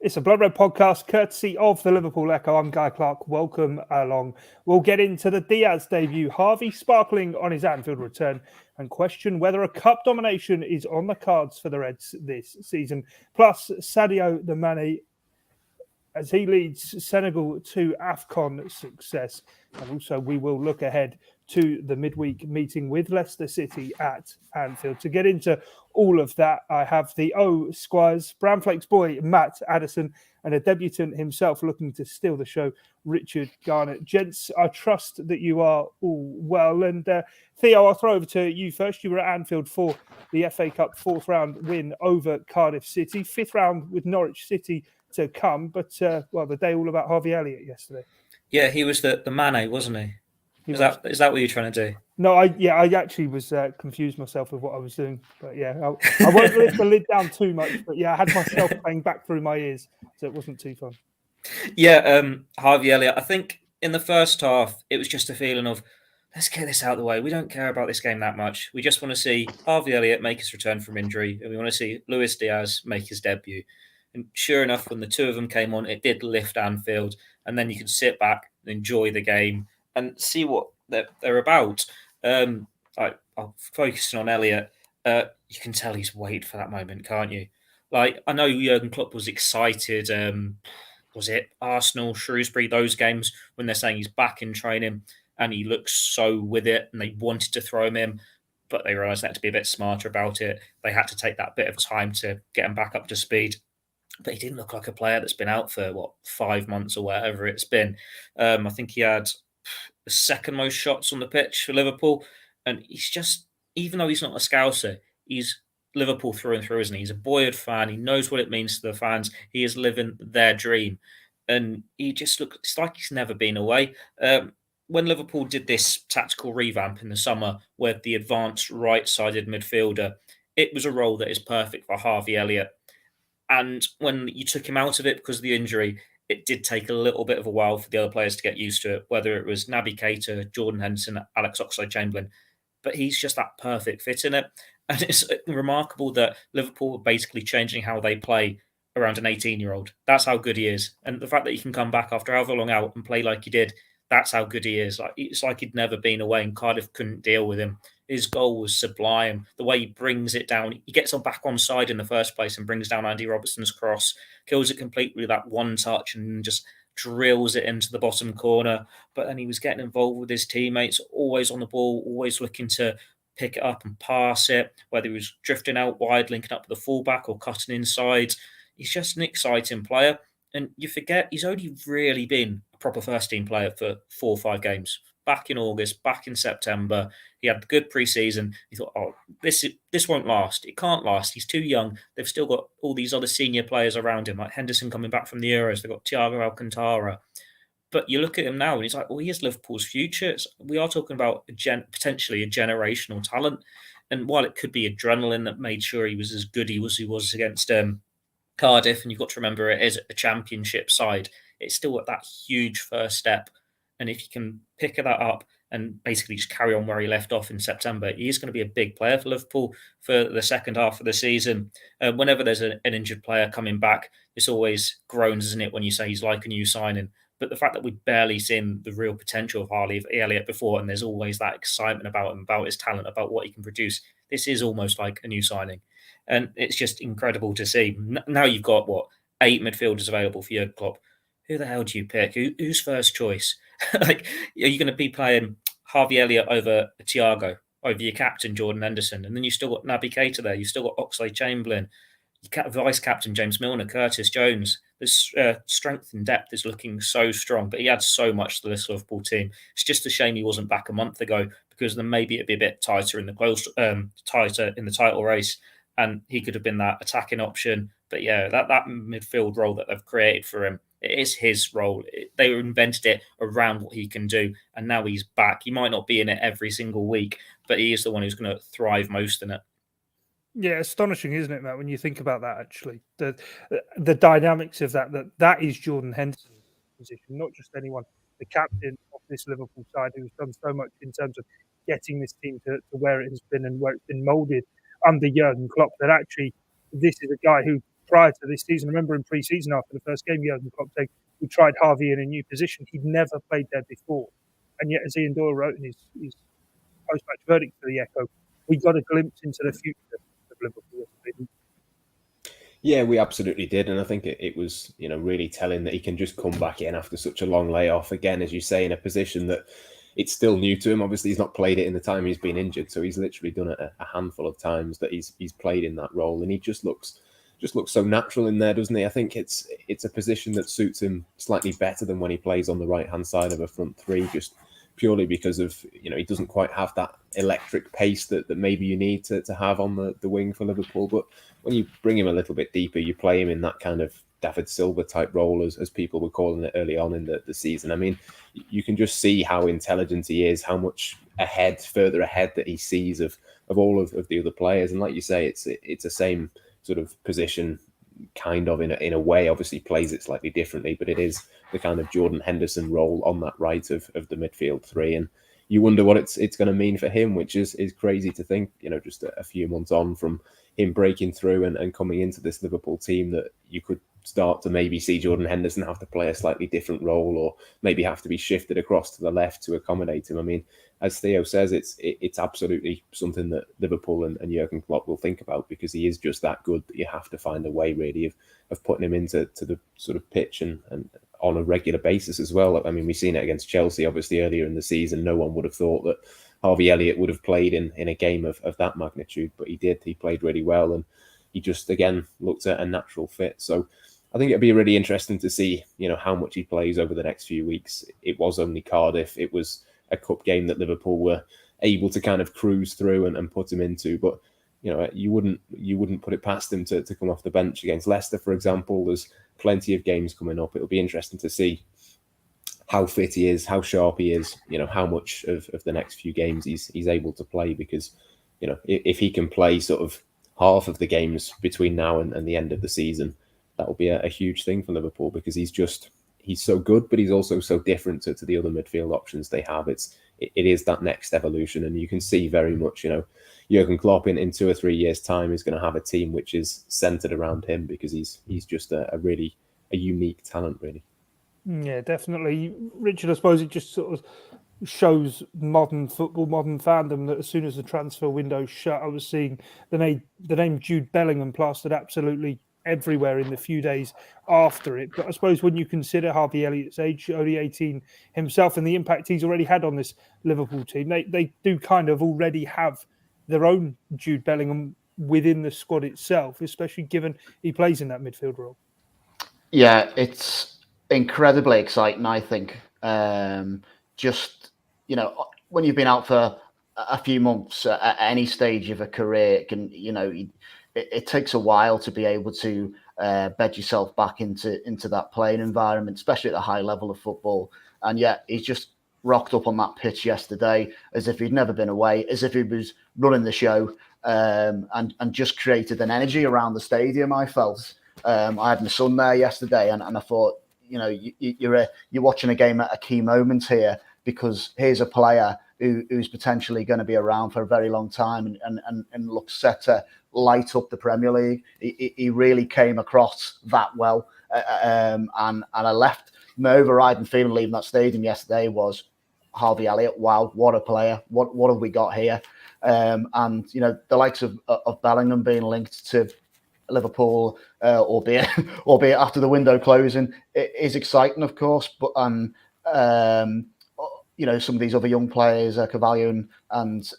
It's a Blood Red podcast, courtesy of the Liverpool Echo. I'm Guy Clarke. Welcome along. We'll get into the Diaz debut, Harvey sparkling on his Anfield return, and question whether a cup domination is on the cards for the Reds this season. Plus, Sadio Mane as he leads Senegal to AFCON success. And also, we will look ahead to the midweek meeting with Leicester City at Anfield. To get into all of that, I have the Squires, Brownflakes boy, Matt Addison, and a debutant himself looking to steal the show, Richard Garnett. Gents, I trust that you are all well. And Theo, I'll throw over to you first. You were at Anfield for the FA Cup fourth round win over Cardiff City, fifth round with Norwich City to come, but the day all about Harvey Elliott yesterday. Yeah, he was the Mane, wasn't he? Is that what you're trying to do? No, I actually was confused myself with what I was doing, but yeah, I won't lift the lid down too much, but yeah, I had myself playing back through my ears, so it wasn't too fun. Yeah, Harvey Elliott, I think in the first half, it was just a feeling of, let's get this out of the way. We don't care about this game that much. We just want to see Harvey Elliott make his return from injury, and we want to see Luis Diaz make his debut. And sure enough, when the two of them came on, it did lift Anfield. And then you could sit back and enjoy the game and see what they're about. I'm focusing on Elliott. You can tell he's waited for that moment, can't you? Like, I know Jurgen Klopp was excited. Was it Arsenal, Shrewsbury, those games when they're saying he's back in training and he looks so with it and they wanted to throw him in, but they realised they had to be a bit smarter about it. They had to take that bit of time to get him back up to speed. But he didn't look like a player that's been out for, 5 months or whatever it's been. I think he had the second most shots on the pitch for Liverpool. And he's just, even though he's not a Scouser, he's Liverpool through and through, isn't he? He's a boyhood fan. He knows what it means to the fans. He is living their dream. And he just looks, it's like he's never been away. When Liverpool did this tactical revamp in the summer with the advanced right-sided midfielder, it was a role that is perfect for Harvey Elliott. And when you took him out of it because of the injury, it did take a little bit of a while for the other players to get used to it, whether it was Naby Keita, Jordan Henderson, Alex Oxlade-Chamberlain. But he's just that perfect fit in it. And it's remarkable that Liverpool are basically changing how they play around an 18-year-old. That's how good he is. And the fact that he can come back after however long out and play like he did, that's how good he is. It's like he'd never been away and Cardiff couldn't deal with him. His goal was sublime. The way he brings it down, he gets on back on side in the first place and brings down Andy Robertson's cross, kills it completely with that one touch and just drills it into the bottom corner. But then he was getting involved with his teammates, always on the ball, always looking to pick it up and pass it, whether he was drifting out wide, linking up with the fullback or cutting inside. He's just an exciting player. And you forget he's only really been a proper first-team player for 4 or 5 games. Back in August, back in September. He had a good pre-season. He thought, this won't last. It can't last. He's too young. They've still got all these other senior players around him, like Henderson coming back from the Euros. They've got Thiago Alcantara. But you look at him now and he's like, well, he is Liverpool's future. We are talking about potentially a generational talent. And while it could be adrenaline that made sure he was as good as he was against Cardiff, and you've got to remember it is a championship side, it's still at that huge first step. And if you can pick that up and basically just carry on where he left off in September, he is going to be a big player for Liverpool for the second half of the season. Whenever there's an injured player coming back, it's always groans, isn't it, when you say he's like a new signing. But the fact that we've barely seen the real potential of Harvey Elliott before, and there's always that excitement about him, about his talent, about what he can produce, this is almost like a new signing. And it's just incredible to see. Now you've got, 8 midfielders available for Jurgen Klopp. Who the hell do you pick? Who's first choice? Are you going to be playing Harvey Elliott over Thiago, over your captain, Jordan Henderson? And then you've still got Naby Keita there. You've still got Oxlade-Chamberlain. Vice-captain James Milner, Curtis Jones. This strength and depth is looking so strong, but he adds so much to this Liverpool team. It's just a shame he wasn't back a month ago, because then maybe it'd be a bit tighter in the title race, and he could have been that attacking option. But yeah, that midfield role that they've created for him, it is his role. They invented it around what he can do, and now he's back. He might not be in it every single week, but he is the one who's going to thrive most in it. Yeah, astonishing, isn't it, Matt, when you think about that, actually? The dynamics of that is Jordan Henderson's position, not just anyone. The captain of this Liverpool side who's done so much in terms of getting this team to where it has been and where it's been moulded under Jurgen Klopp, that actually this is a guy who prior to this season. I remember in pre-season after the first game, Jurgen Klopp saying we tried Harvey in a new position. He'd never played there before. And yet, as Ian Doyle wrote in his post-match verdict for the Echo, we got a glimpse into the future of Liverpool. Yeah, we absolutely did. And I think it was, really telling that he can just come back in after such a long layoff. Again, as you say, in a position that it's still new to him. Obviously, he's not played it in the time he's been injured. So he's literally done it a handful of times that he's played in that role. And he just looks so natural in there, doesn't he? I think it's a position that suits him slightly better than when he plays on the right-hand side of a front three, just purely because of, he doesn't quite have that electric pace that maybe you need to have on the wing for Liverpool. But when you bring him a little bit deeper, you play him in that kind of David Silva type role, as people were calling it early on in the season. I mean, you can just see how intelligent he is, how much further ahead that he sees of all of the other players. And like you say, it's the same sort of position, kind of in a way. Obviously plays it slightly differently, but it is the kind of Jordan Henderson role on that right of the midfield three. And you wonder what it's going to mean for him, which is crazy to think, just a few months on from him breaking through and coming into this Liverpool team, that you could start to maybe see Jordan Henderson have to play a slightly different role, or maybe have to be shifted across to the left to accommodate him. I mean, as Theo says, it's absolutely something that Liverpool and Jurgen Klopp will think about, because he is just that good that you have to find a way really of putting him into the sort of pitch and on a regular basis as well. I mean, we've seen it against Chelsea, obviously, earlier in the season. No one would have thought that Harvey Elliott would have played in a game of that magnitude, but he did. He played really well, and he just, again, looked at a natural fit. So I think it'd be really interesting to see, how much he plays over the next few weeks. It was only Cardiff. It was a cup game that Liverpool were able to kind of cruise through and put him into. But, you wouldn't put it past him to come off the bench against Leicester, for example. There's plenty of games coming up. It'll be interesting to see how fit he is, how sharp he is, how much of the next few games he's able to play. Because, if he can play sort of half of the games between now and the end of the season, that will be a huge thing for Liverpool, because he's so good, but he's also so different to the other midfield options they have. It is that next evolution, and you can see very much, Jurgen Klopp in 2 or 3 years' time is going to have a team which is centered around him, because he's just a really unique talent, really. Yeah, definitely. Richard, I suppose it just sort of shows modern football, modern fandom, that as soon as the transfer window shut, I was seeing the name Jude Bellingham plastered absolutely everywhere in the few days after it. But I suppose when you consider Harvey Elliott's age, only 18 himself, and the impact he's already had on this Liverpool team, they do kind of already have their own Jude Bellingham within the squad itself, especially given he plays in that midfield role. Yeah, it's incredibly exciting, I think. Just, when you've been out for a few months at any stage of a career, it takes a while to be able to bed yourself back into that playing environment, especially at the high level of football. And yet he's just rocked up on that pitch yesterday as if he'd never been away, as if he was running the show, and just created an energy around the stadium, I felt. I had my son there yesterday, and I thought, you're watching a game at a key moment here, because here's a player who's potentially going to be around for a very long time and looks set to light up the Premier League. He really came across that well. And I left my overriding feeling leaving that stadium yesterday was, Harvey Elliott, wow, what a player. What have we got here? And, the likes of Bellingham being linked to Liverpool, albeit after the window closing, it is exciting, of course. But some of these other young players, Carvalho, and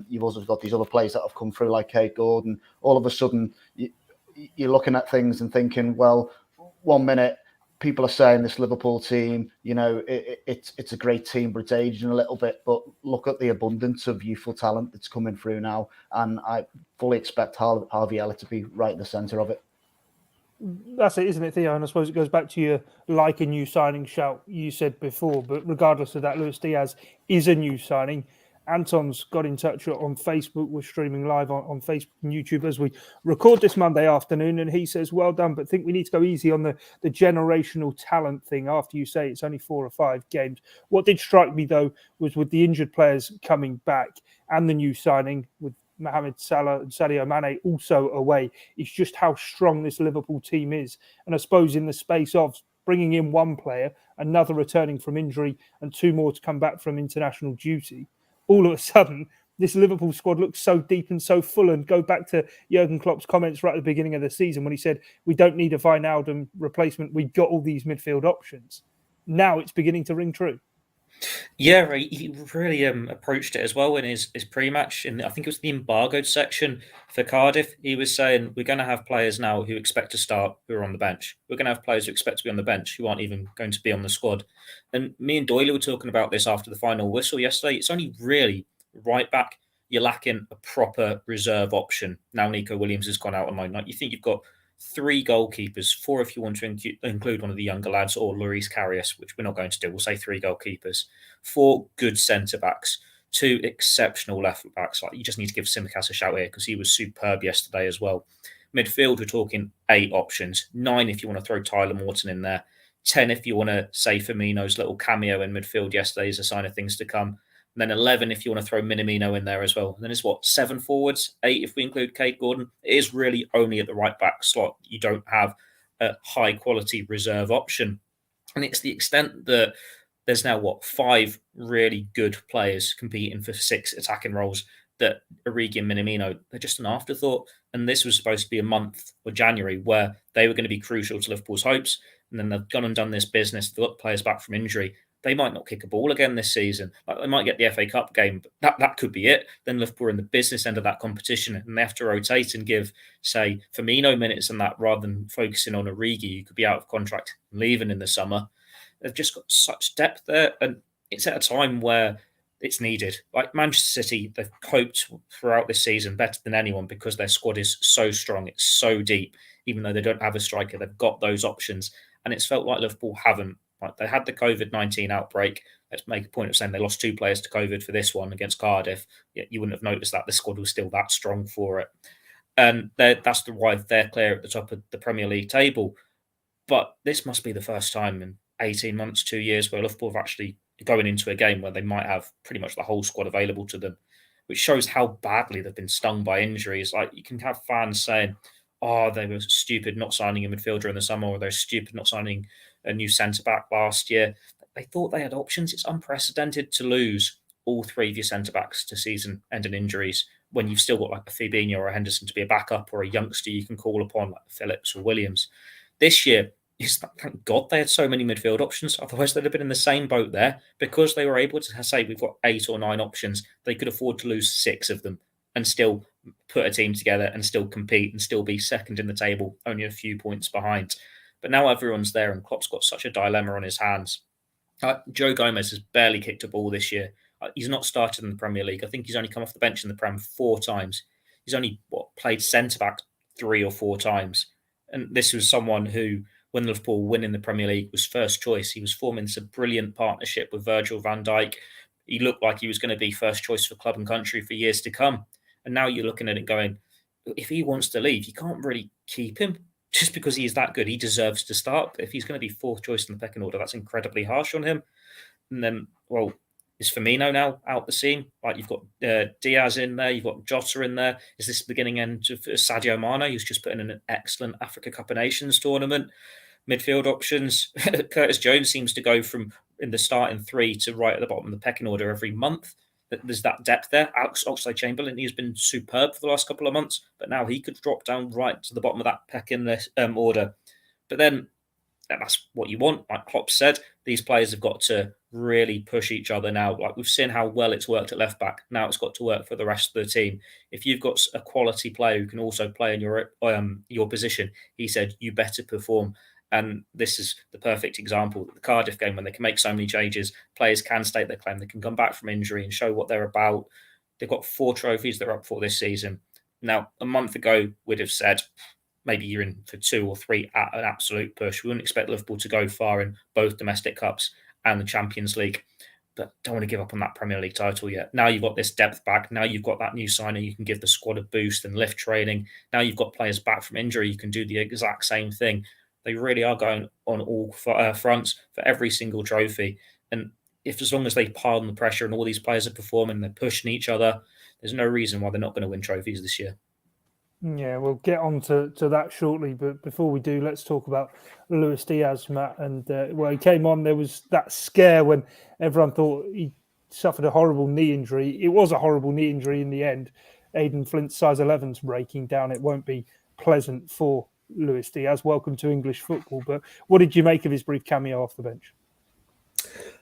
you've also got these other players that have come through, like Kate Gordon. All of a sudden, you're looking at things and thinking, well, 1 minute people are saying this Liverpool team, it's a great team, but it's aging a little bit. But look at the abundance of youthful talent that's coming through now, and I fully expect Harvey Elliott to be right in the centre of it. That's it, isn't it, Theo? And I suppose it goes back to your like a new signing shout you said before. But regardless of that, Luis Diaz is a new signing. Anton's got in touch on Facebook. We're streaming live on Facebook and YouTube as we record this Monday afternoon. And he says, well done, but think we need to go easy on the generational talent thing after you say it's only 4 or 5 games. What did strike me, though, was with the injured players coming back and the new signing with Mohamed Salah and Sadio Mane also away. It's just how strong this Liverpool team is. And I suppose in the space of bringing in one player, another returning from injury, and 2 more to come back from international duty, all of a sudden, this Liverpool squad looks so deep and so full. And go back to Jurgen Klopp's comments right at the beginning of the season when he said, we don't need a Wijnaldum replacement. We've got all these midfield options. Now it's beginning to ring true. Yeah, he really approached it as well in his pre-match. I think it was the embargoed section for Cardiff. He was saying, we're going to have players now who expect to start who are on the bench. We're going to have players who expect to be on the bench who aren't even going to be on the squad. And me and Doyle were talking about this after the final whistle yesterday. It's only really right back you're lacking a proper reserve option. Now Nico Williams has gone out on loan. Like, you think you've got 3 goalkeepers, 4 if you want to include one of the younger lads, or Lloris Karius, which we're not going to do. We'll say 3 goalkeepers, 4 good centre-backs, 2 exceptional left-backs. Like, you just need to give Tsimikas a shout here because he was superb yesterday as well. Midfield, we're talking 8 options, 9 if you want to throw Tyler Morton in there, 10 if you want to say Firmino's little cameo in midfield yesterday is a sign of things to come. And then 11 if you want to throw Minamino in there as well. And then it's 7 forwards, 8 if we include Kate Gordon. It is really only at the right back slot. You don't have a high quality reserve option. And it's the extent that there's now 5 really good players competing for 6 attacking roles that Origi and Minamino, they're just an afterthought. And this was supposed to be a month or January where they were going to be crucial to Liverpool's hopes. And then they've gone and done this business. They've got players back from injury. They might not kick a ball again this season. Like, they might get the FA Cup game, but that could be it. Then Liverpool are in the business end of that competition, and they have to rotate and give, say, Firmino minutes and that, rather than focusing on Origi, who could be out of contract and leaving in the summer. They've just got such depth there, and it's at a time where it's needed. Like Manchester City, they've coped throughout this season better than anyone because their squad is so strong, it's so deep. Even though they don't have a striker, they've got those options, and it's felt like Liverpool haven't. Like, they had the COVID-19 outbreak. Let's make a point of saying they lost 2 players to COVID for this one against Cardiff. Yet you wouldn't have noticed that the squad was still that strong for it. And that's why they're clear at the top of the Premier League table. But this must be the first time in 18 months, 2 years, where Liverpool have actually going into a game where they might have pretty much the whole squad available to them, which shows how badly they've been stung by injuries. Like, you can have fans saying, oh, they were stupid not signing a midfielder in the summer, or they're stupid not signing a new centre-back last year. They thought they had options. It's unprecedented to lose all 3 of your centre-backs to season-ending injuries when you've still got like a Fabinho or a Henderson to be a backup, or a youngster you can call upon like Phillips or Williams. This year, thank God they had so many midfield options. Otherwise, they'd have been in the same boat there. Because they were able to say we've got 8 or 9 options, they could afford to lose 6 of them and still put a team together and still compete and still be second in the table, only a few points behind. But now everyone's there, and Klopp's got such a dilemma on his hands. Joe Gomez has barely kicked a ball this year. He's not started in the Premier League. I think he's only come off the bench in the Prem 4 times. He's only played centre-back 3 or 4 times. And this was someone who, when Liverpool win in the Premier League, was first choice. He was forming some brilliant partnership with Virgil van Dijk. He looked like he was going to be first choice for club and country for years to come. And now you're looking at it going, if he wants to leave, you can't really keep him just because he is that good. He deserves to start. But if he's going to be 4th choice in the pecking order, that's incredibly harsh on him. And then, is Firmino now out the scene? Like, you've got Diaz in there, you've got Jota in there. Is this the beginning end of Sadio Mane, who's just put in an excellent Africa Cup of Nations tournament? Midfield options. Curtis Jones seems to go from in the starting 3 to right at the bottom of the pecking order every month. There's that depth there. Alex Oxlade-Chamberlain, he's been superb for the last couple of months, but now he could drop down right to the bottom of that pecking order. But then that's what you want. Like Klopp said, these players have got to really push each other now. Like, we've seen how well it's worked at left back. Now it's got to work for the rest of the team. If you've got a quality player who can also play in your position, he said, you better perform. And this is the perfect example. The Cardiff game, when they can make so many changes, players can state their claim. They can come back from injury and show what they're about. They've got 4 trophies they're up for this season. Now, a month ago, we'd have said, maybe you're in for 2 or 3 at an absolute push. We wouldn't expect Liverpool to go far in both domestic cups and the Champions League. But don't want to give up on that Premier League title yet. Now you've got this depth back. Now you've got that new signing. You can give the squad a boost and lift training. Now you've got players back from injury. You can do the exact same thing. They really are going on all fronts for every single trophy. And as long as they pile on the pressure and all these players are performing, they're pushing each other, there's no reason why they're not going to win trophies this year. Yeah, we'll get on to that shortly. But before we do, let's talk about Luis Diaz, Matt. And he came on, there was that scare when everyone thought he suffered a horrible knee injury. It was a horrible knee injury in the end. Aidan Flint's size 11's breaking down. It won't be pleasant for Luis Diaz. Welcome to English football. But what did you make of his brief cameo off the bench?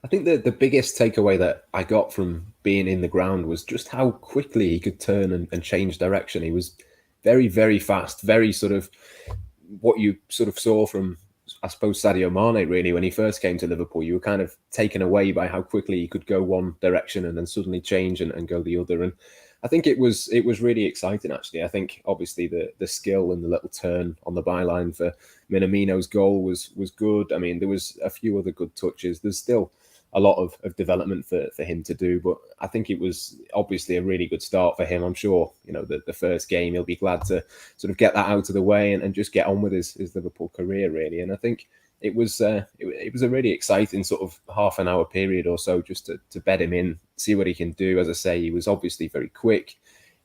I think the biggest takeaway that I got from being in the ground was just how quickly he could turn and change direction. He was very, very fast, very sort of what you sort of saw from, I suppose, Sadio Mane, really, when he first came to Liverpool. You were kind of taken away by how quickly he could go one direction and then suddenly change and go the other. And I think it was really exciting, actually. I think, obviously, the skill and the little turn on the byline for Minamino's goal was good. I mean, there was a few other good touches. There's still a lot of development for him to do, but I think it was obviously a really good start for him. I'm sure, the first game, he'll be glad to sort of get that out of the way and just get on with his Liverpool career, really. And I think it was a really exciting sort of half an hour period or so just to bed him in, see what he can do. As I say, he was obviously very quick.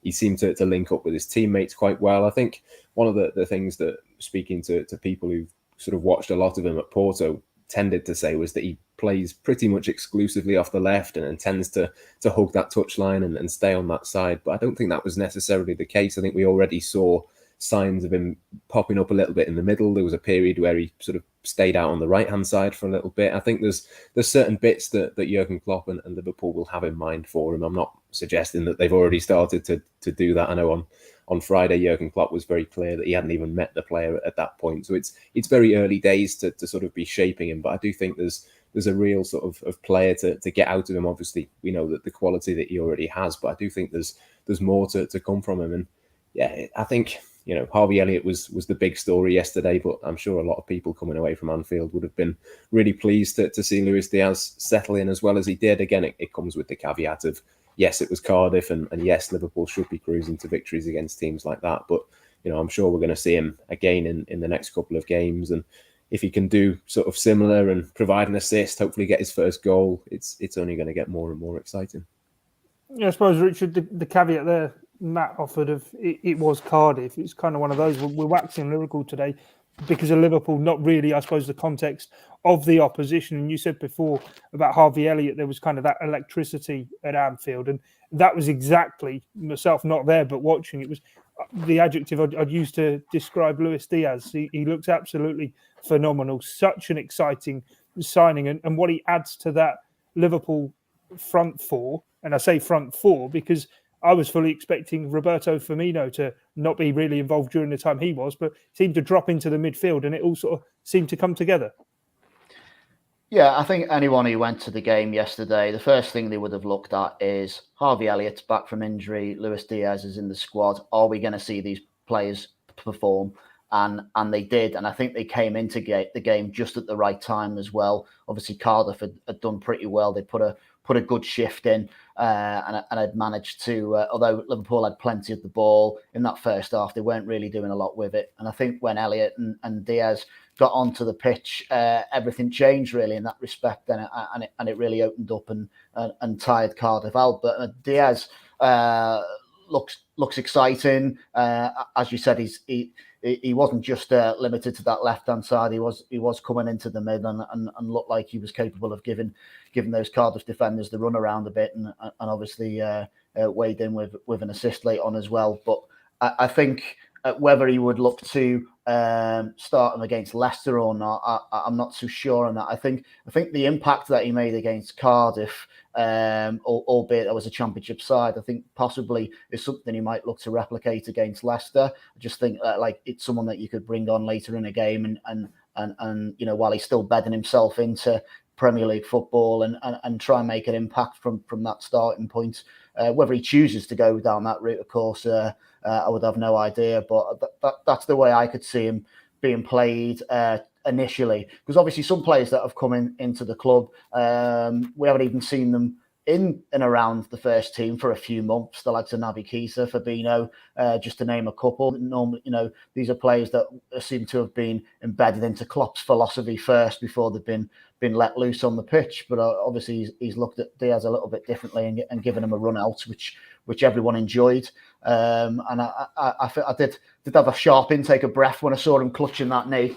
He seemed to link up with his teammates quite well. I think one of the things that, speaking to people who've sort of watched a lot of him at Porto, tended to say was that he plays pretty much exclusively off the left and tends to hug that touchline and stay on that side. But I don't think that was necessarily the case. I think we already saw signs of him popping up a little bit in the middle. There was a period where he sort of stayed out on the right-hand side for a little bit. I think there's certain bits that Jurgen Klopp and Liverpool will have in mind for him. I'm not suggesting that they've already started to do that. I know on Friday, Jurgen Klopp was very clear that he hadn't even met the player at that point. So it's very early days to sort of be shaping him. But I do think there's a real sort of player to get out of him. Obviously, we know that the quality that he already has, but I do think there's more to come from him. And yeah, I think, Harvey Elliott was the big story yesterday, but I'm sure a lot of people coming away from Anfield would have been really pleased to see Luis Diaz settle in as well as he did. Again, it comes with the caveat of, yes, it was Cardiff, and yes, Liverpool should be cruising to victories against teams like that. But, I'm sure we're going to see him again in the next couple of games. And if he can do sort of similar and provide an assist, hopefully get his first goal, it's only going to get more and more exciting. Yeah, I suppose, Richard, the caveat there Matt offered of it was Cardiff. It's kind of one of those. We're waxing lyrical today because of Liverpool, not really, I suppose, the context of the opposition. And you said before about Harvey Elliott, there was kind of that electricity at Anfield. And that was exactly, myself not there, but watching, it was the adjective I'd use to describe Luis Diaz. He looks absolutely phenomenal. Such an exciting signing. And what he adds to that Liverpool front four, and I say front four because I was fully expecting Roberto Firmino to not be really involved during the time he was, but seemed to drop into the midfield and it all sort of seemed to come together. Yeah, I think anyone who went to the game yesterday, the first thing they would have looked at is Harvey Elliott's back from injury, Luis Diaz is in the squad. Are we going to see these players perform? And they did. And I think they came into the game just at the right time as well. Obviously, Cardiff had done pretty well. They put a good shift in and had managed to, although Liverpool had plenty of the ball in that first half, they weren't really doing a lot with it. And I think when Elliott and Diaz got onto the pitch, everything changed really in that respect. And it really opened up and tired Cardiff out. But Diaz looks exciting. As you said, he wasn't just limited to that left-hand side. He was coming into the mid and looked like he was capable of giving those Cardiff defenders the run around a bit and obviously weighed in with an assist late on as well. But I think whether he would look to start him against Leicester or not, I'm not too sure on that. I think the impact that he made against Cardiff, albeit that was a championship side, I think possibly is something he might look to replicate against Leicester. I just think like it's someone that you could bring on later in a game and while he's still bedding himself into Premier League football and try and make an impact from that starting point. Whether he chooses to go down that route, of course, I would have no idea. But that's the way I could see him being played initially. Because obviously some players that have come into the club, we haven't even seen them in and around the first team for a few months. The likes of Naby Keita, Fabinho, just to name a couple. Normally, these are players that seem to have been embedded into Klopp's philosophy first before they've been let loose on the pitch. But obviously he's looked at Diaz a little bit differently and given him a run out, which which everyone enjoyed. And I did have a sharp intake of breath when I saw him clutching that knee.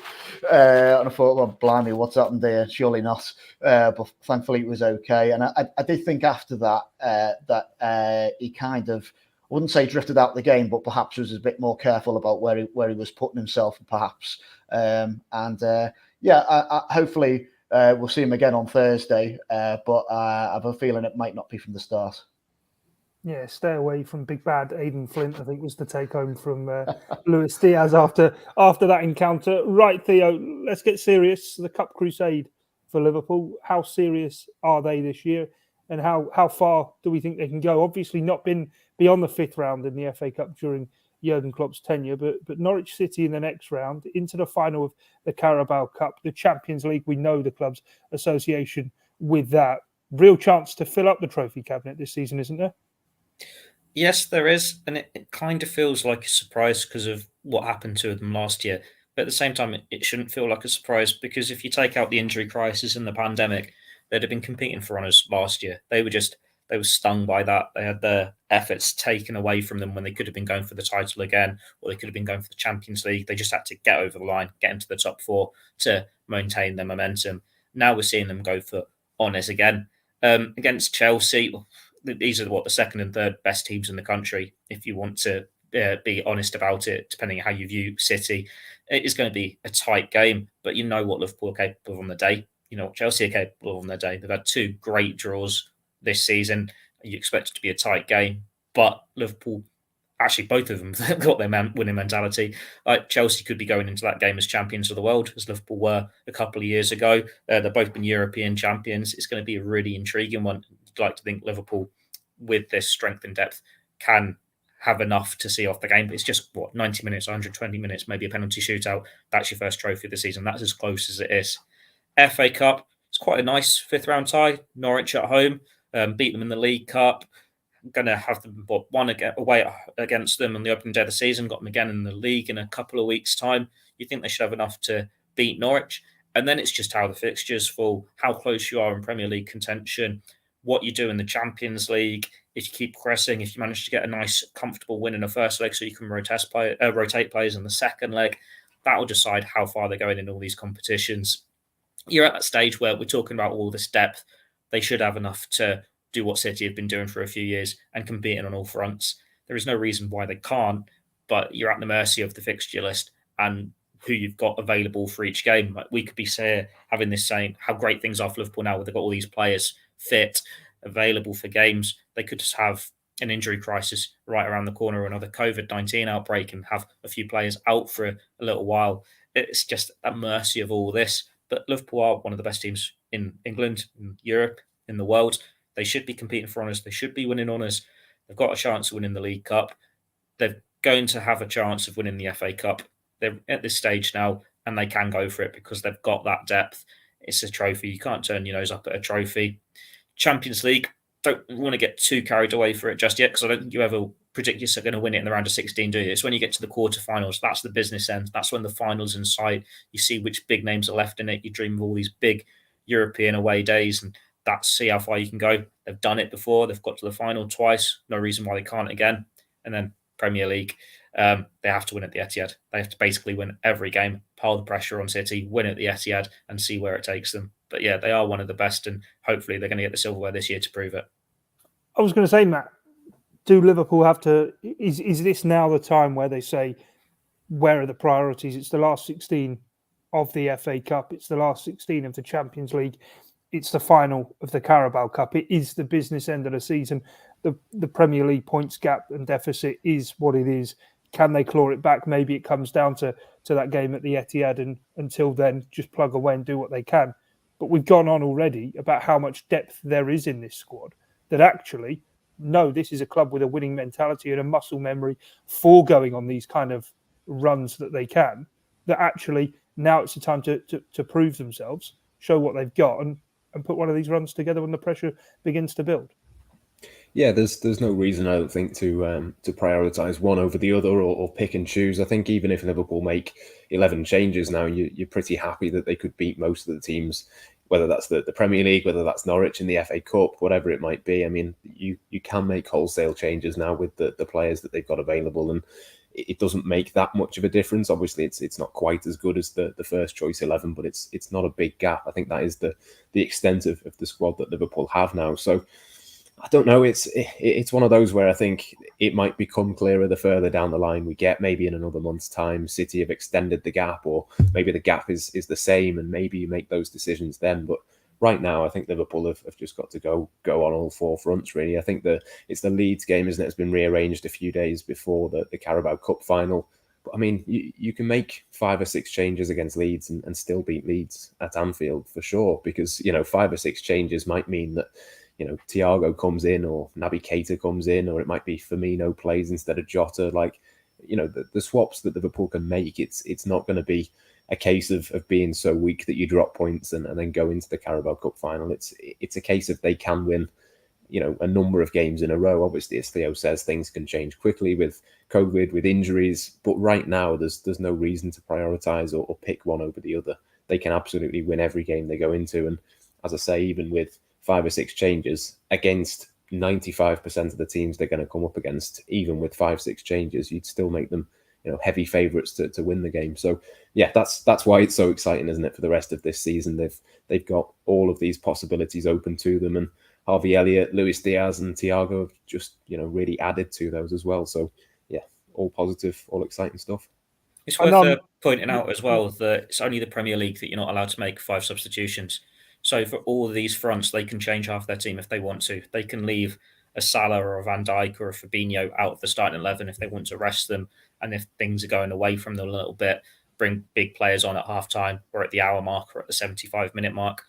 And I thought, well, blimey, what's happened there? Surely not. But thankfully it was okay. And I did think after that that he kind of, I wouldn't say drifted out the game, but perhaps was a bit more careful about where he was putting himself, perhaps. Hopefully we'll see him again on Thursday. But I have a feeling it might not be from the start. Yeah, stay away from big bad Aidan Flint, I think was the take home from Luis Diaz after that encounter. Right, Theo, let's get serious. The Cup Crusade for Liverpool. How serious are they this year? And how far do we think they can go? Obviously not been beyond the fifth round in the FA Cup during Jurgen Klopp's tenure, but Norwich City in the next round, into the final of the Carabao Cup, the Champions League, we know the club's association with that. Real chance to fill up the trophy cabinet this season, isn't there? Yes, there is, and it kind of feels like a surprise because of what happened to them last year. But at the same time, it shouldn't feel like a surprise because if you take out the injury crisis and the pandemic, they'd have been competing for honours last year. They were stung by that. They had their efforts taken away from them when they could have been going for the title again, or they could have been going for the Champions League. They just had to get over the line, get into the top four to maintain their momentum. Now we're seeing them go for honours again. Against Chelsea, these are the second and third best teams in the country. If you want to be honest about it, depending on how you view City, it is going to be a tight game. But you know what Liverpool are capable of on the day. You know what Chelsea are capable of on their day. They've had two great draws this season. You expect it to be a tight game, but Liverpool, actually both of them, have got their winning mentality. Chelsea could be going into that game as champions of the world, as Liverpool were a couple of years ago. They've both been European champions. It's going to be a really intriguing one. I'd like to think Liverpool, with this strength and depth, can have enough to see off the game. But it's just, 90 minutes, 120 minutes, maybe a penalty shootout. That's your first trophy of the season. That's as close as it is. FA Cup, it's quite a nice fifth round tie. Norwich at home, beat them in the League Cup. Going to have them one away against them on the opening day of the season. Got them again in the league in a couple of weeks' time. You think they should have enough to beat Norwich. And then it's just how the fixtures fall, how close you are in Premier League contention, what you do in the Champions League. If you keep pressing, if you manage to get a nice, comfortable win in the first leg so you can rotate players in the second leg, that will decide how far they're going in all these competitions. You're at that stage where we're talking about all this depth. They should have enough to do what City have been doing for a few years and competing on all fronts. There is no reason why they can't, but you're at the mercy of the fixture list and who you've got available for each game. Like we could be having this saying how great things are for Liverpool now, where they've got all these players fit, available for games. They could just have an injury crisis right around the corner, or another COVID-19 outbreak, and have a few players out for a little while. It's just at mercy of all this. But Liverpool are one of the best teams in England, in Europe, in the world. They should be competing for honours. They should be winning honours. They've got a chance of winning the League Cup. They're going to have a chance of winning the FA Cup. They're at this stage now, and they can go for it because they've got that depth. It's a trophy. You can't turn your nose up at a trophy. Champions League, don't want to get too carried away for it just yet, because I don't think you ever predict you're going to win it in the round of 16, do you? It's when you get to the quarterfinals. That's the business end. That's when the final's in sight. You see which big names are left in it. You dream of all these big European away days, and see how far you can go. They've done it before. They've got to the final twice. No reason why they can't again. And then Premier League, they have to win at the Etihad. They have to basically win every game, pile the pressure on City, win at the Etihad, and see where it takes them. But yeah, they are one of the best, and hopefully they're going to get the silverware this year to prove it. I was going to say, Matt, do Liverpool have to... Is this now the time where they say, where are the priorities? It's the last 16 of the FA Cup. It's the last 16 of the Champions League. It's the final of the Carabao Cup. It is the business end of the season. The Premier League points gap and deficit is what it is. Can they claw it back? Maybe it comes down to that game at the Etihad, and until then, just plug away and do what they can. But we've gone on already about how much depth there is in this squad, that actually, no, this is a club with a winning mentality and a muscle memory for going on these kind of runs that they can, that actually now it's the time to prove themselves, show what they've got, and put one of these runs together when the pressure begins to build. Yeah, there's no reason, I don't think, to prioritise one over the other or pick and choose. I think even if Liverpool make 11 changes now, you're pretty happy that they could beat most of the teams whether that's the Premier League, whether that's Norwich in the FA Cup, whatever it might be. I mean, you can make wholesale changes now with the players that they've got available, and it doesn't make that much of a difference. Obviously, it's not quite as good as the first choice 11, but it's not a big gap. I think that is the extent of the squad that Liverpool have now. So I don't know. It's one of those where I think it might become clearer the further down the line we get. Maybe in another month's time, City have extended the gap, or maybe the gap is the same, and maybe you make those decisions then. But right now, I think Liverpool have just got to go on all four fronts, really. I think it's the Leeds game, isn't it? It's been rearranged a few days before the Carabao Cup final. But I mean, you can make 5 or 6 changes against Leeds and still beat Leeds at Anfield for sure, because 5 or 6 changes might mean that Thiago comes in, or Naby Keita comes in, or it might be Firmino plays instead of Jota. Like, the swaps that Liverpool can make, it's not going to be a case of being so weak that you drop points and then go into the Carabao Cup final. It's a case of they can win, a number of games in a row. Obviously, as Theo says, things can change quickly with COVID, with injuries. But right now, there's no reason to prioritise or pick one over the other. They can absolutely win every game they go into. And as I say, even with 5 or 6 changes against 95% of the teams they're going to come up against, even with 5-6 changes, you'd still make them, heavy favourites to win the game. So yeah, that's why it's so exciting, isn't it, for the rest of this season? They've got all of these possibilities open to them, and Harvey Elliott, Luis Diaz, and Thiago have just really added to those as well. So yeah, all positive, all exciting stuff. It's worth pointing out as well that it's only the Premier League that you're not allowed to make 5 substitutions. So for all of these fronts, they can change half their team if they want to. They can leave a Salah or a Van Dijk or a Fabinho out of the starting 11 if they want to rest them. And if things are going away from them a little bit, bring big players on at half-time or at the hour mark or at the 75-minute mark.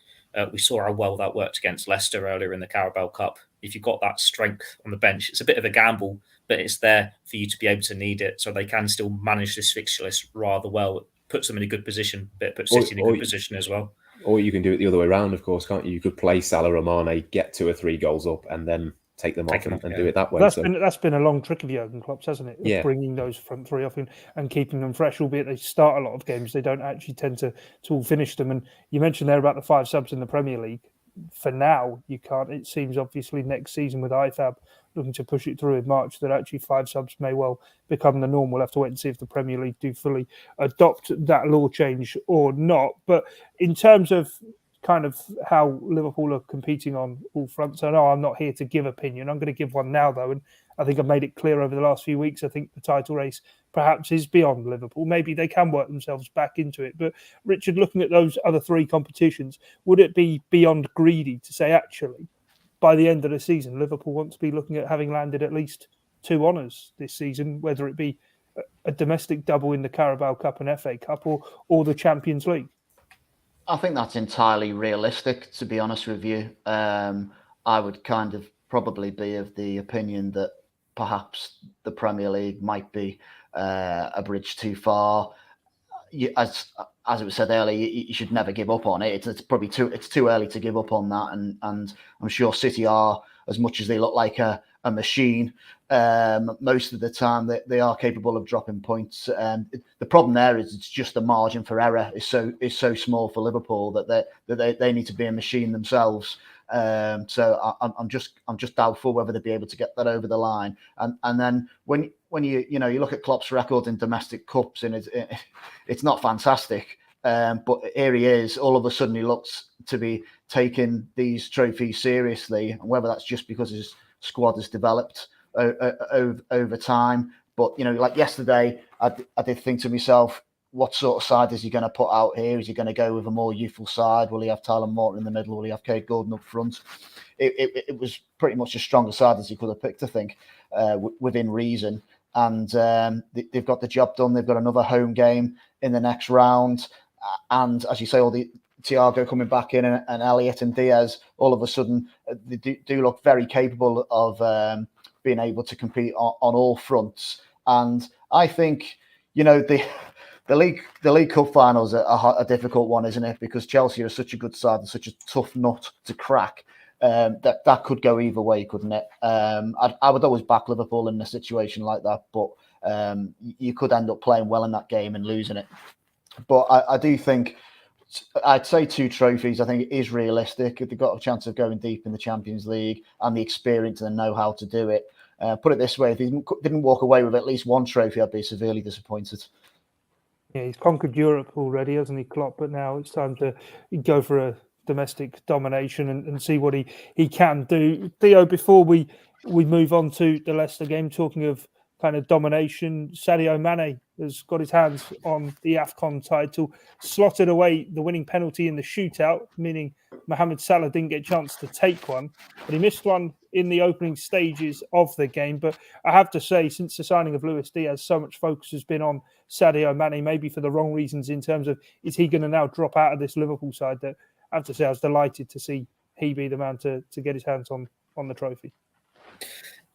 We saw how well that worked against Leicester earlier in the Carabao Cup. If you've got that strength on the bench, it's a bit of a gamble, but it's there for you to be able to need it. So they can still manage this fixture list rather well. It puts them in a good position, but it puts City in a good position as well. Or you can do it the other way around, of course, can't you? You could play Salah or Mane, get 2 or 3 goals up, and then take them off and do it that way. That's been a long trick of Jurgen Klopp's, hasn't it? Yeah. Bringing those front 3 off and keeping them fresh, albeit they start a lot of games. They don't actually tend to all finish them. And you mentioned there about the 5 subs in the Premier League. For now, you can't. It seems obviously next season with IFAB looking to push it through in March that actually 5 subs may well become the norm. We'll have to wait and see if the Premier League do fully adopt that law change or not. But in terms of kind of how Liverpool are competing on all fronts, I know I'm not here to give opinion. I'm going to give one now, though, and I think I've made it clear over the last few weeks. I think the title race perhaps is beyond Liverpool. Maybe they can work themselves back into it. But Richard, looking at those other 3 competitions, would it be beyond greedy to say, actually, by the end of the season, Liverpool want to be looking at having landed at least 2 honours this season, whether it be a domestic double in the Carabao Cup and FA Cup or the Champions League? I think that's entirely realistic, to be honest with you. I would kind of probably be of the opinion that perhaps the Premier League might be a bridge too far. As it was said earlier, you should never give up on it. It's probably too early to give up on that. And I'm sure City are, as much as they look like a machine, most of the time they are capable of dropping points. The problem there is it's just the margin for error is so small for Liverpool that they need to be a machine themselves. So I'm just doubtful whether they'll be able to get that over the line. And then when you look at Klopp's record in domestic cups, and it's not fantastic. But here he is. All of a sudden, he looks to be taking these trophies seriously, and whether that's just because his squad has developed over time. But like yesterday, I did think to myself, what sort of side is he going to put out here? Is he going to go with a more youthful side? Will he have Tyler Morton in the middle? Will he have Cade Gordon up front? It was pretty much as strong a side as he could have picked, I think, within reason. And they've got the job done. They've got another home game in the next round. And as you say, all the Thiago coming back in and Elliott and Diaz, all of a sudden, they do look very capable of being able to compete on all fronts. And I think, the League Cup finals are a difficult one, isn't it? Because Chelsea are such a good side and such a tough nut to crack. That could go either way, couldn't it? I would always back Liverpool in a situation like that, but you could end up playing well in that game and losing it. But I do think I'd say 2 trophies. I think it is realistic. If they've got a chance of going deep in the Champions League and the experience and the know-how to do it. Put it this way, if he didn't walk away with at least 1 trophy, I'd be severely disappointed. Yeah, he's conquered Europe already, hasn't he, Klopp? But now it's time to go for a domestic domination and see what he can do. Theo, before we move on to the Leicester game, talking of kind of domination, Sadio Mane has got his hands on the AFCON title, slotted away the winning penalty in the shootout, meaning Mohamed Salah didn't get a chance to take one, but he missed one in the opening stages of the game. But I have to say, since the signing of Luis Diaz, so much focus has been on Sadio Mane, maybe for the wrong reasons in terms of, is he going to now drop out of this Liverpool side? That I have to say, I was delighted to see he be the man to get his hands on the trophy.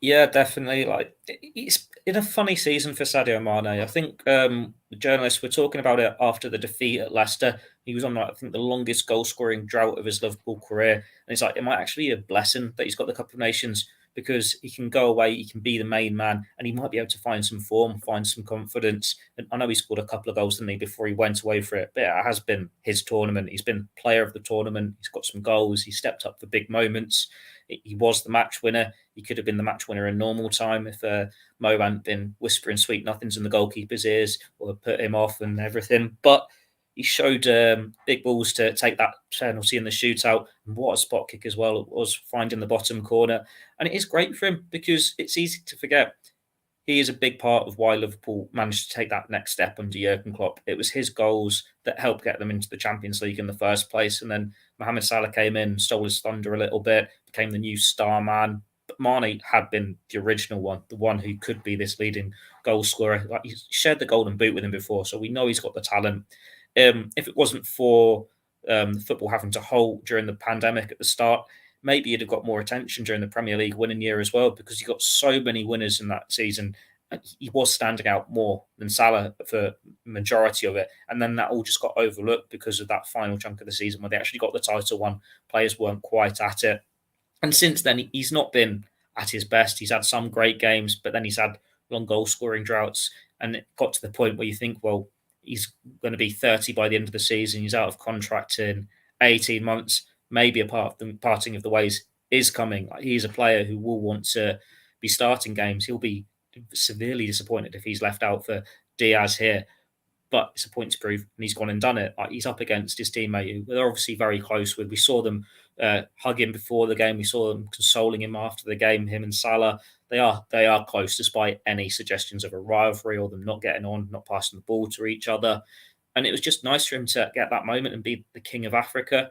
Yeah, definitely. Like, it's in a funny season for Sadio Mane. I think the journalists were talking about it after the defeat at Leicester. He was on, I think, the longest goal-scoring drought of his Liverpool career. And it's like, it might actually be a blessing that he's got the Cup of Nations, because he can go away, he can be the main man, and he might be able to find some form, find some confidence. And I know he scored a couple of goals, didn't he, before he went away for it. But it has been his tournament. He's been player of the tournament. He's got some goals. He stepped up for big moments. He was the match winner. He could have been the match winner in normal time if Mo hadn't been whispering sweet nothings in the goalkeeper's ears or put him off and everything. But he showed big balls to take that penalty in the shootout. And what a spot kick as well it was, finding the bottom corner. And it is great for him, because it's easy to forget he is a big part of why Liverpool managed to take that next step under Jurgen Klopp. It was his goals that helped get them into the Champions League in the first place. And then Mohamed Salah came in, stole his thunder a little bit, became the new star man. But Mane had been the original one, the one who could be this leading goal scorer. Like, he shared the golden boot with him before, so we know he's got the talent. If it wasn't for football having to halt during the pandemic at the start, maybe he'd have got more attention during the Premier League winning year as well, because he got so many winners in that season. He was standing out more than Salah for the majority of it. And then that all just got overlooked because of that final chunk of the season where they actually got the title won. Players weren't quite at it. And since then, he's not been at his best. He's had some great games, but then he's had long goal-scoring droughts. And it got to the point where you think, well, he's going to be 30 by the end of the season. He's out of contract in 18 months. Maybe a parting of the ways is coming. He's a player who will want to be starting games. He'll be severely disappointed if he's left out for Diaz here. But it's a point to prove, and he's gone and done it. He's up against his teammate, who they're obviously very close with. We saw them hug him before the game. We saw them consoling him after the game, him and Salah. They are close, despite any suggestions of a rivalry or them not getting on, not passing the ball to each other. And it was just nice for him to get that moment and be the king of Africa.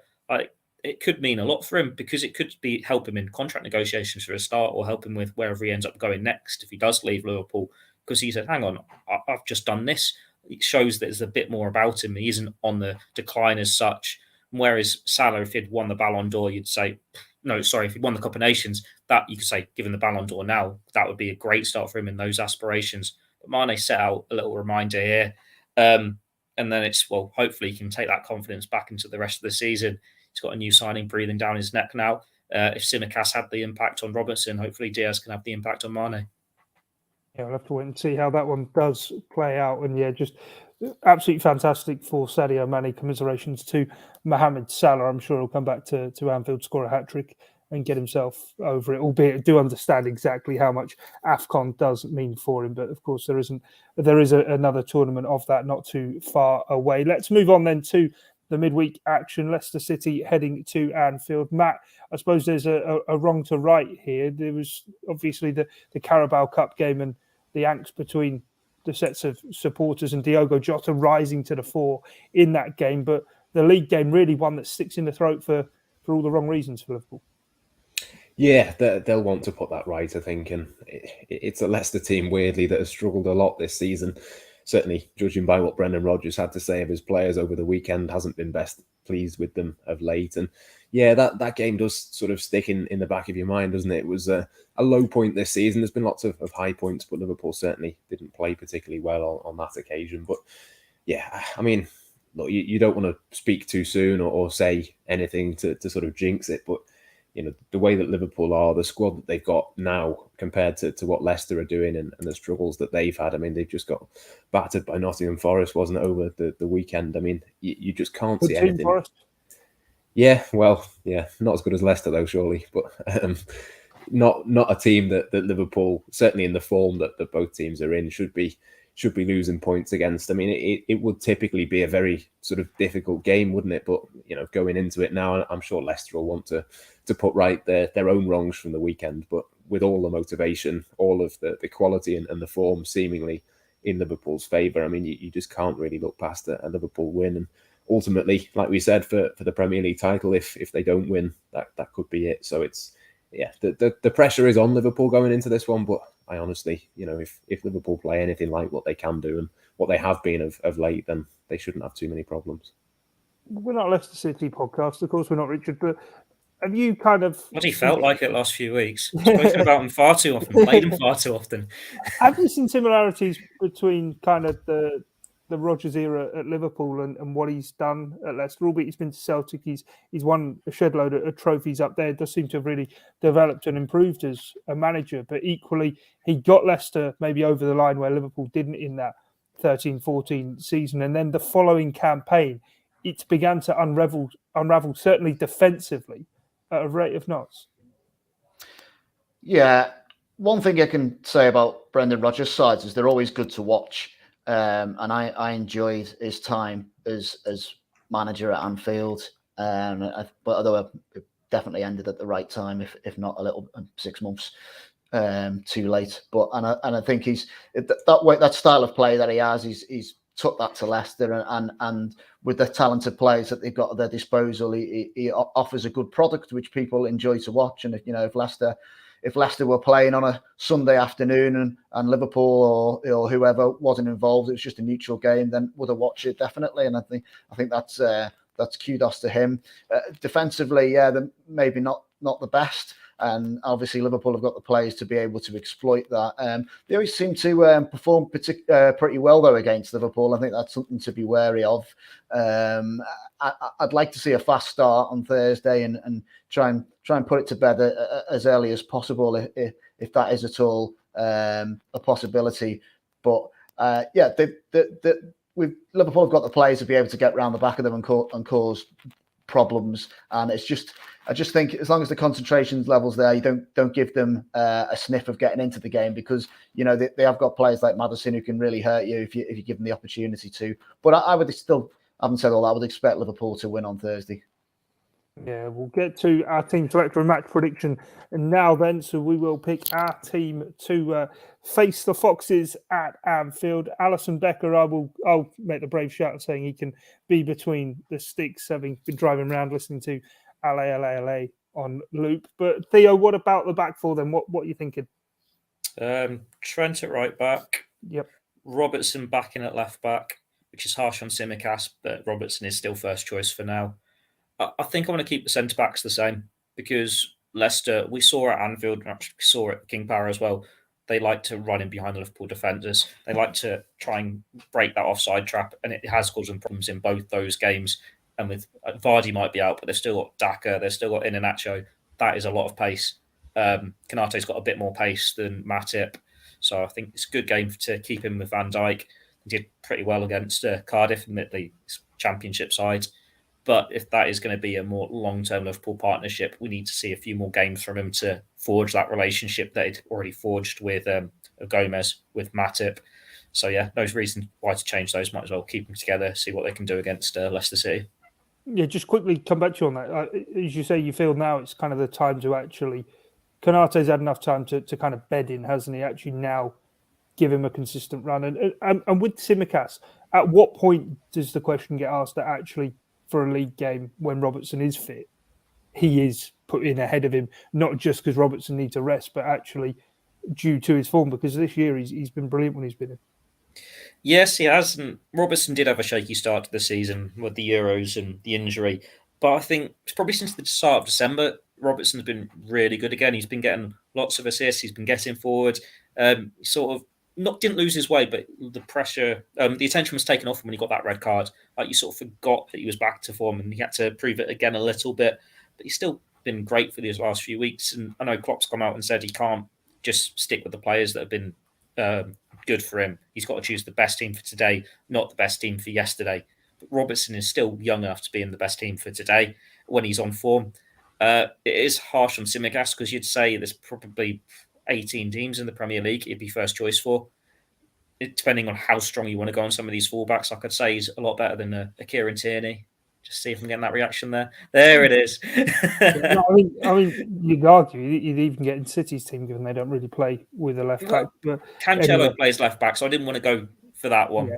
It could mean a lot for him, because it could help him in contract negotiations for a start, or help him with wherever he ends up going next if he does leave Liverpool. Because he said, hang on, I've just done this. It shows that there's a bit more about him. He isn't on the decline as such. Whereas Salah, if he'd won the Ballon d'Or, you'd say, no, sorry, if he'd won the Cup of Nations, that you could say, given the Ballon d'Or now, that would be a great start for him in those aspirations. But Mane set out a little reminder here. And then it's, well, hopefully he can take that confidence back into the rest of the season. He's got a new signing breathing down his neck now. If Tsimikas had the impact on Robertson, hopefully Diaz can have the impact on Mane. Yeah, we'll have to wait and see how that one does play out. And yeah, just absolutely fantastic for Sadio Mane. Commiserations to Mohamed Salah. I'm sure he'll come back to Anfield, score a hat-trick and get himself over it, albeit I do understand exactly how much AFCON does mean for him. But of course, there is another tournament of that not too far away. Let's move on then to the midweek action. Leicester City heading to Anfield. Matt, I suppose there's a wrong to right here. There was obviously the Carabao Cup game and the angst between the sets of supporters and Diogo Jota rising to the fore in that game. But the league game, really one that sticks in the throat for all the wrong reasons for Liverpool. Yeah, they'll want to put that right, I think. And it's a Leicester team, weirdly, that has struggled a lot this season. Certainly, judging by what Brendan Rodgers had to say of his players over the weekend, hasn't been best pleased with them of late. And yeah, that game does sort of stick in the back of your mind, doesn't it? It was a low point this season. There's been lots of high points, but Liverpool certainly didn't play particularly well on that occasion. But yeah, I mean, look, you don't want to speak too soon or say anything to sort of jinx it, but the way that Liverpool are, the squad that they've got now compared to what Leicester are doing and the struggles that they've had. I mean, they've just got battered by Nottingham Forest, wasn't it, over the weekend? I mean, you just can't see anything. Forest. Yeah, well, yeah, not as good as Leicester though, surely, but not a team that Liverpool, certainly in the form that both teams are in, should be losing points against. I mean, it would typically be a very sort of difficult game, wouldn't it? But going into it now, I'm sure Leicester will want to put right their own wrongs from the weekend. But with all the motivation, all of the quality and the form seemingly in Liverpool's favour, I mean, you just can't really look past a Liverpool win. And ultimately, like we said, for the Premier League title, if they don't win, that could be it. So it's the pressure is on Liverpool going into this one, but I honestly, if Liverpool play anything like what they can do and what they have been of late, then they shouldn't have too many problems. We're not a Leicester City podcast, of course we're not, Richard, but have you kind of... What he felt like it last few weeks. Spoken about him far too often, played him far too often. Have you seen similarities between kind of the Rodgers era at Liverpool and what he's done at Leicester? Albeit he's been to Celtic, he's won a shed load of trophies up there. It does seem to have really developed and improved as a manager, but equally he got Leicester maybe over the line where Liverpool didn't in that 13-14 season. And then the following campaign, it's began to unravel certainly defensively at a rate of knots. Yeah, one thing I can say about Brendan Rodgers' sides is they're always good to watch. And I enjoyed his time as manager at Anfield. But although it definitely ended at the right time, if not a little 6 months too late. But I think he's that style of play that he has. He's took that to Leicester, and with the talented players that they've got at their disposal, he offers a good product which people enjoy to watch. And if Leicester were playing on a Sunday afternoon and Liverpool or whoever wasn't involved, it was just a neutral game, then would have watched it definitely. And I think that's kudos to him. Defensively, they're maybe not the best. And obviously Liverpool have got the players to be able to exploit that. They always seem to perform pretty well though against Liverpool. I think that's something to be wary of. I'd like to see a fast start on Thursday and try and put it to bed as early as possible if that is at all a possibility. But Liverpool have got the players to be able to get round the back of them and cause problems. And I just think as long as the concentration levels there, you don't give them a sniff of getting into the game, because they have got players like Maddison who can really hurt you if you give them the opportunity to. But I would still, having said all that, I would expect Liverpool to win on Thursday. Yeah, we'll get to our team selector and match prediction now then. So we will pick our team to face the Foxes at Anfield. Alisson Becker, I'll make the brave shout saying he can be between the sticks, having been driving around listening to LA on loop. But Theo, what about the back four then? What are you thinking? Trent at right back. Yep. Robertson back in at left back, which is harsh on Tsimikas, but Robertson is still first choice for now. I think I want to keep the centre backs the same, because Leicester, we saw at Anfield, and actually saw at King Power as well, they like to run in behind the Liverpool defenders. They like to try and break that offside trap, and it has caused them problems in both those games. And with Vardy might be out, but they've still got Daka, they've still got Iheanacho. That is a lot of pace. Konate's got a bit more pace than Matip, so I think it's a good game to keep him with Van Dijk. He did pretty well against Cardiff, admittedly, Championship side. But if that is going to be a more long-term Liverpool partnership, we need to see a few more games from him to forge that relationship that he'd already forged with Gomez, with Matip. So, yeah, no reason why to change those. Might as well keep them together, see what they can do against Leicester City. Yeah, just quickly come back to you on that. As you say, you feel now it's kind of the time to actually... Konate's had enough time to kind of bed in, hasn't he? Actually now give him a consistent run. And with Tsimikas, at what point does the question get asked that actually... for a league game when Robertson is fit, he is put in ahead of him, not just because Robertson needs a rest, but actually due to his form, because this year he's been brilliant when he's been in. Yes, he has. And Robertson did have a shaky start to the season with the Euros and the injury. But I think it's probably since the start of December, Robertson's been really good again. He's been getting lots of assists. He's been getting forward. Sort of didn't lose his way, but the pressure, the attention was taken off him when he got that red card. Like, you sort of forgot that he was back to form, and he had to prove it again a little bit. But he's still been great for these last few weeks. And I know Klopp's come out and said he can't just stick with the players that have been good for him. He's got to choose the best team for today, not the best team for yesterday. But Robertson is still young enough to be in the best team for today when he's on form. It is harsh on Tsimikas because you'd say there's probably 18 teams in the Premier League he'd be first choice for. Depending on how strong you want to go on some of these fullbacks, I could say he's a lot better than a Kieran Tierney. Just see if I'm getting that reaction there. There it is. No, I mean, you'd argue you'd even get in City's team given they don't really play with a left back. But Cancelo anyway. plays left back, so I didn't want to go for that one. Yeah.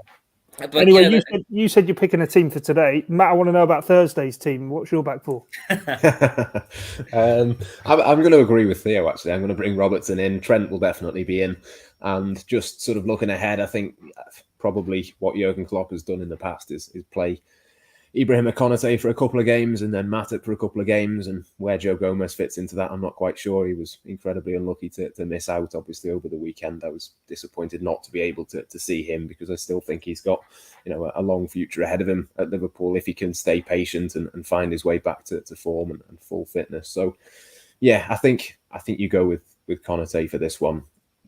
But anyway, you said you're picking a team for today. Matt, I want to know about Thursday's team. What's your back four? I'm going to agree with Theo, actually. I'm going to bring Robertson in. Trent will definitely be in. And just sort of looking ahead, I think probably what Jurgen Klopp has done in the past is play Ibrahim Konate for a couple of games and then Matip for a couple of games. And where Joe Gomez fits into that, I'm not quite sure. He was incredibly unlucky to miss out, obviously, over the weekend. I was disappointed not to be able to see him because I still think he's got a long future ahead of him at Liverpool if he can stay patient and find his way back to form and full fitness. So, yeah, I think you go with Konate for this one.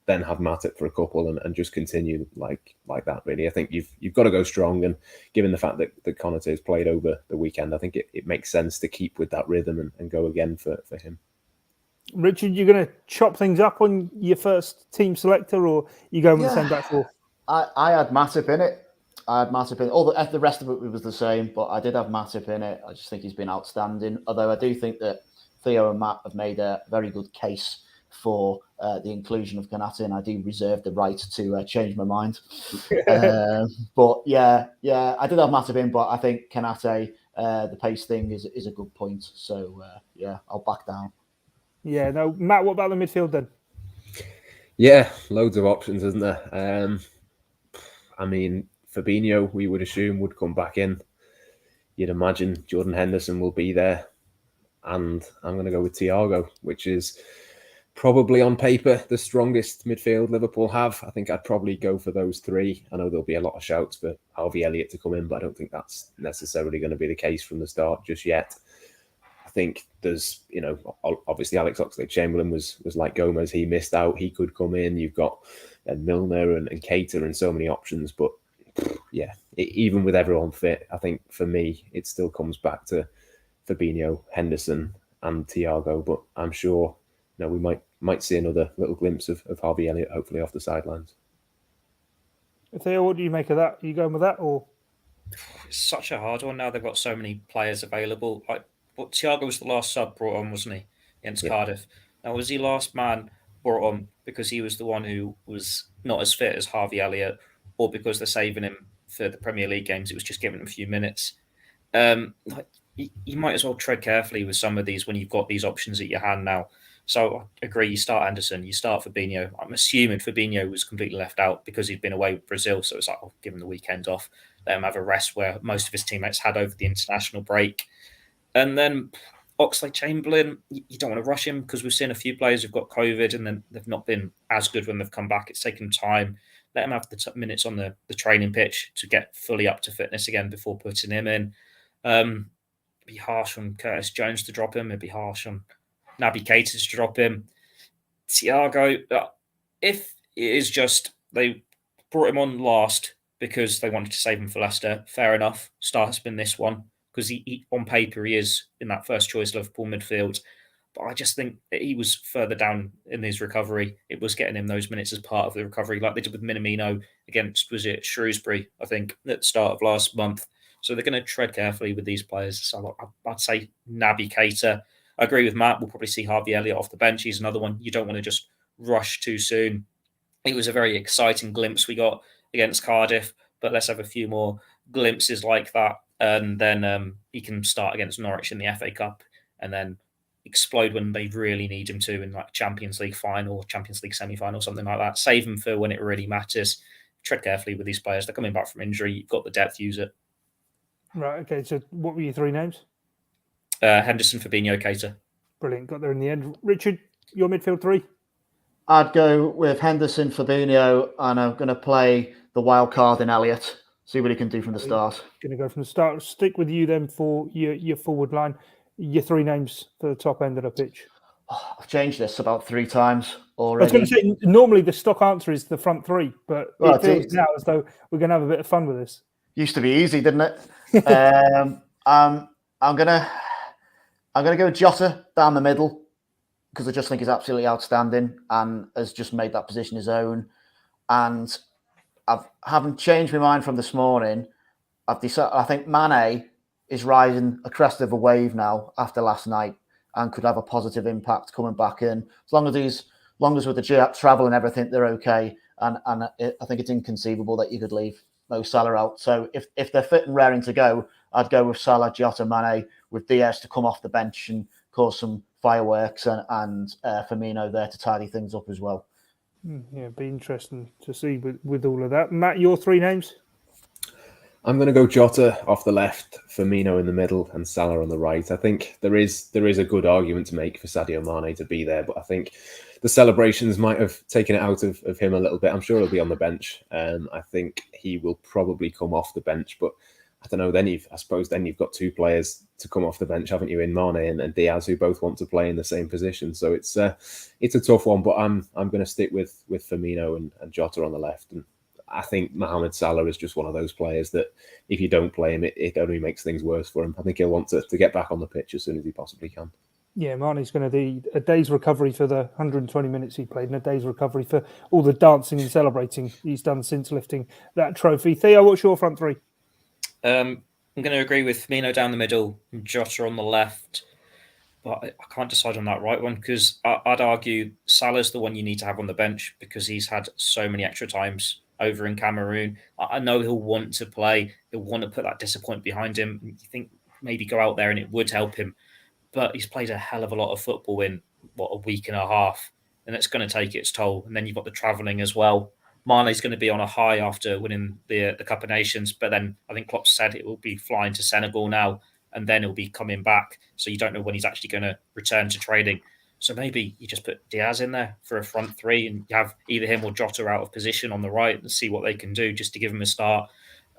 Then have Matip for a couple and just continue like that, really. I think you've got to go strong, and given the fact that Konate has played over the weekend, I think it makes sense to keep with that rhythm and go again for him. Richard, you're going to chop things up on your first team selector, or you going with the same back four? I had Matip in it. All the rest of it was the same, but I did have Matip in it. I just think he's been outstanding, although I do think that Theo and Matt have made a very good case for the inclusion of Konate, and I do reserve the right to change my mind. But yeah, I did have Matip in, but I think Konate, the pace thing is a good point. So I'll back down. Yeah, no, Matt, what about the midfield then? Yeah, loads of options, isn't there? I mean, Fabinho, we would assume, would come back in. You'd imagine Jordan Henderson will be there. And I'm going to go with Thiago, which is probably on paper the strongest midfield Liverpool have. I think I'd probably go for those three. I know there'll be a lot of shouts for Harvey Elliott to come in, but I don't think that's necessarily going to be the case from the start just yet. I think there's, obviously Alex Oxlade-Chamberlain was like Gomez. He missed out. He could come in. You've got Milner and Keita and so many options. But yeah, even with everyone fit, I think for me, it still comes back to Fabinho, Henderson and Thiago. But I'm sure we might see another little glimpse of Harvey Elliott, hopefully off the sidelines. Theo, what do you make of that? Are you going with that, or? It's such a hard one now. They've got so many players available. Thiago was the last sub brought on, wasn't he, against Cardiff? Now, was he last man brought on because he was the one who was not as fit as Harvey Elliott, or because they're saving him for the Premier League games? It was just giving him a few minutes. You might as well tread carefully with some of these when you've got these options at your hand now. So I agree, you start Anderson, you start Fabinho. I'm assuming Fabinho was completely left out because he'd been away with Brazil. So it's like, I'll give him the weekend off, let him have a rest where most of his teammates had over the international break. And then Oxlade-Chamberlain, you don't want to rush him because we've seen a few players who've got COVID and then they've not been as good when they've come back. It's taken time. Let him have the minutes on the training pitch to get fully up to fitness again before putting him in. It'd be harsh on Curtis Jones to drop him. It'd be harsh on Naby Keita to drop him. Thiago, if it is just they brought him on last because they wanted to save him for Leicester, fair enough. Start's been this one because he on paper he is in that first choice Liverpool midfield. But I just think that he was further down in his recovery. It was getting him those minutes as part of the recovery, like they did with Minamino against, was it Shrewsbury, I think, at the start of last month. So they're going to tread carefully with these players. So I'd say Naby Keita. I agree with Matt. We'll probably see Harvey Elliott off the bench. He's another one. You don't want to just rush too soon. It was a very exciting glimpse we got against Cardiff, but let's have a few more glimpses like that. And then he can start against Norwich in the FA Cup and then explode when they really need him to in like Champions League final, Champions League semi-final, something like that. Save him for when it really matters. Tread carefully with these players. They're coming back from injury. You've got the depth, use it. Right, okay. So what were your three names? Henderson, Fabinho, Keita. Brilliant. Got there in the end. Richard, your midfield three? I'd go with Henderson, Fabinho, and I'm going to play the wild card in Elliott. See what he can do from the start. Going to go from the start. Stick with you then for your forward line. Your three names for the top end of the pitch. I've changed this about 3 times I was already. going to say, normally the stock answer is the front three, but Well, it feels now as though we're going to have a bit of fun with this. Used to be easy, didn't it? I'm gonna go Jota down the middle because I just think he's absolutely outstanding and has just made that position his own. And I haven't changed my mind from this morning. I've decided. I think Mane is riding a crest of a wave now after last night and could have a positive impact coming back in. As long as with the travel and everything, they're okay. And I think it's inconceivable that you could leave Mo Salah out. So if they're fit and raring to go, I'd go with Salah, Jota, Mane, with Diaz to come off the bench and cause some fireworks and Firmino there to tidy things up as well. Yeah, it'd be interesting to see with all of that. Matt, your three names? I'm going to go Jota off the left, Firmino in the middle, and Salah on the right. I think there is a good argument to make for Sadio Mane to be there, but I think the celebrations might have taken it out of him a little bit. I'm sure he'll be on the bench. I think he will probably come off the bench, but I don't know. I suppose you've got 2 players to come off the bench, haven't you, in Mane and Diaz, who both want to play in the same position. So it's a tough one, but I'm going to stick with Firmino and Jota on the left. And I think Mohamed Salah is just one of those players that if you don't play him, it only makes things worse for him. I think he'll want to get back on the pitch as soon as he possibly can. Yeah, Mane's going to need a day's recovery for the 120 minutes he played and a day's recovery for all the dancing and celebrating he's done since lifting that trophy. Theo, what's your front three? I'm going to agree with Firmino down the middle and Jota on the left. But I can't decide on that right one because I'd argue Salah's the one you need to have on the bench because he's had so many extra times over in Cameroon. I know he'll want to play. He'll want to put that disappointment behind him. You think maybe go out there and it would help him. But he's played a hell of a lot of football in, a week and a half. And it's going to take its toll. And then you've got the travelling as well. Mane's going to be on a high after winning the Cup of Nations. But then I think Klopp said it will be flying to Senegal now. And then he'll be coming back. So you don't know when he's actually going to return to training. So maybe you just put Diaz in there for a front three and you have either him or Jota out of position on the right and see what they can do just to give him a start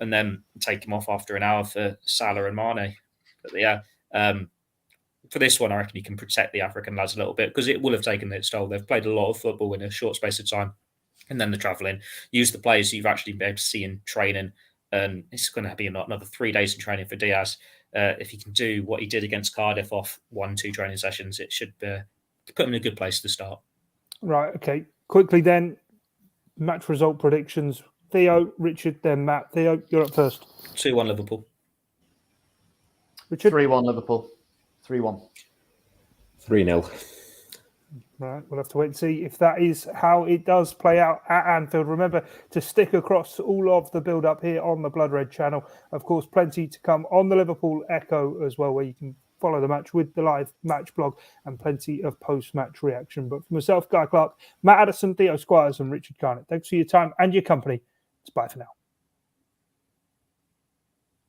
and then take him off after an hour for Salah and Mane. But yeah, for this one, I reckon you can protect the African lads a little bit because it will have taken its toll. They've played a lot of football in a short space of time. And then the travelling, use the players you've actually been able to see in training. And it's going to be another 3 days in training for Diaz. If he can do what he did against Cardiff off 1-2 training sessions, it should put him in a good place to start. Right, okay. Quickly then, match result predictions. Theo, Richard, then Matt. Theo, you're up first. 2-1 Liverpool. Richard? 3-1 Liverpool. 3-1. 3-0. Right, we'll have to wait and see if that is how it does play out at Anfield. Remember to stick across all of the build-up here on the Blood Red channel. Of course, plenty to come on the Liverpool Echo as well, where you can follow the match with the live match blog and plenty of post-match reaction. But for myself, Guy Clarke, Matt Addison, Theo Squires and Richard Garnett, thanks for your time and your company. It's bye for now.